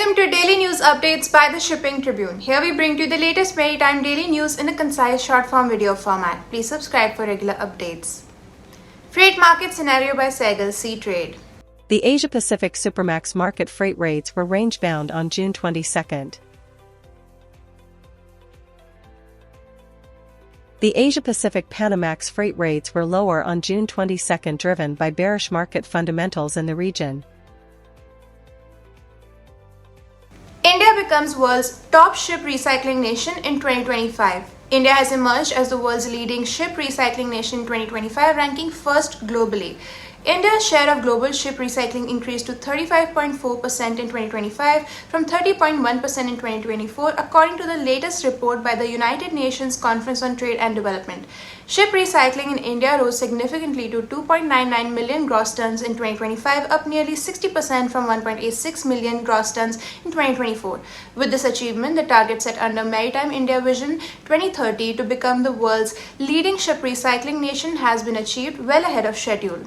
Welcome to Daily News Updates by the Shipping Tribune. Here we bring to you the latest maritime daily news in a concise short-form video format. Please subscribe for regular updates. Freight market scenario by Segal Sea Trade. The Asia-Pacific Supramax market freight rates were range-bound on June 22. The Asia-Pacific Panamax freight rates were lower on June 22, driven by bearish market fundamentals in the region. India becomes world's top ship recycling nation in 2025. India has emerged as the world's leading ship recycling nation in 2025, ranking first globally. India's share of global ship recycling increased to 35.4% in 2025 from 30.1% in 2024, according to the latest report by the United Nations Conference on Trade and Development. Ship recycling in India rose significantly to 2.99 million gross tons in 2025, up nearly 60% from 1.86 million gross tons in 2024. With this achievement, the target set under Maritime India Vision 2030 to become the world's leading ship recycling nation has been achieved well ahead of schedule.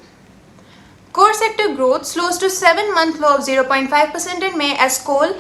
Core sector growth slows to 7-month low of 0.5% in May as coal,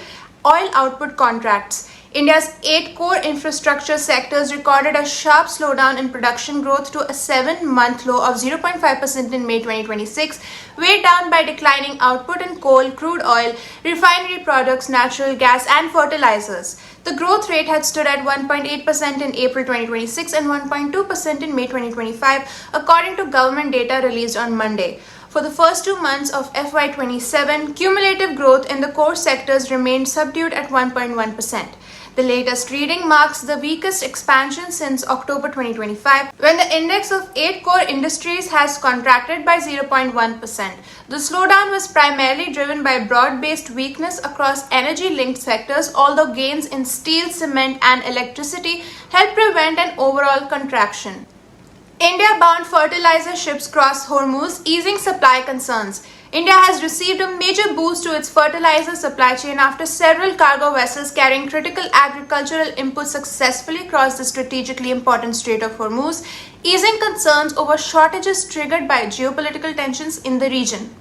oil output contracts. India's 8 core infrastructure sectors recorded a sharp slowdown in production growth to a 7-month low of 0.5% in May 2026, weighed down by declining output in coal, crude oil, refinery products, natural gas, and fertilizers. The growth rate had stood at 1.8% in April 2026 and 1.2% in May 2025, according to government data released on Monday. For the first 2 months of FY27, cumulative growth in the core sectors remained subdued at 1.1%. The latest reading marks the weakest expansion since October 2025, when the index of 8 core industries has contracted by 0.1%. The slowdown was primarily driven by broad-based weakness across energy-linked sectors, although gains in steel, cement, and electricity helped prevent an overall contraction. India-bound fertilizer ships cross Hormuz, easing supply concerns. India has received a major boost to its fertilizer supply chain after several cargo vessels carrying critical agricultural inputs successfully crossed the strategically important Strait of Hormuz, easing concerns over shortages triggered by geopolitical tensions in the region.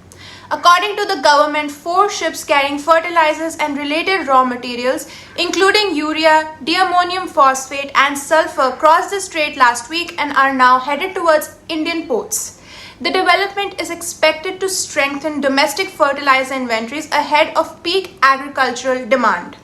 According to the government, 4 ships carrying fertilizers and related raw materials, including urea, diammonium phosphate, and sulfur, crossed the strait last week and are now headed towards Indian ports. The development is expected to strengthen domestic fertilizer inventories ahead of peak agricultural demand.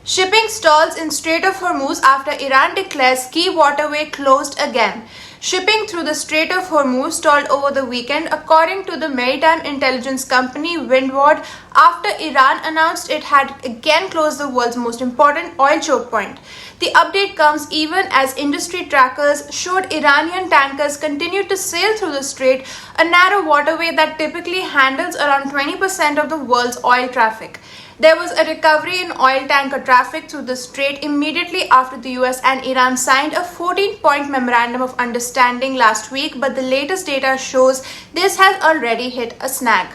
Shipping stalls in Strait of Hormuz after Iran declares key waterway closed again. Shipping through the Strait of Hormuz stalled over the weekend, according to the maritime intelligence company Windward, after Iran announced it had again closed the world's most important oil choke point. The update comes even as industry trackers showed Iranian tankers continued to sail through the strait, a narrow waterway that typically handles around 20% of the world's oil traffic. There was a recovery in oil tanker traffic through the strait immediately after the US and Iran signed a 14-point memorandum of understanding last week, but the latest data shows this has already hit a snag.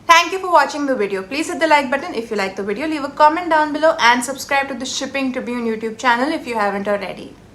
Thank you for watching the video. Please hit the like button if you like the video, leave a comment down below, and subscribe to the Shipping Tribune YouTube channel if you haven't already.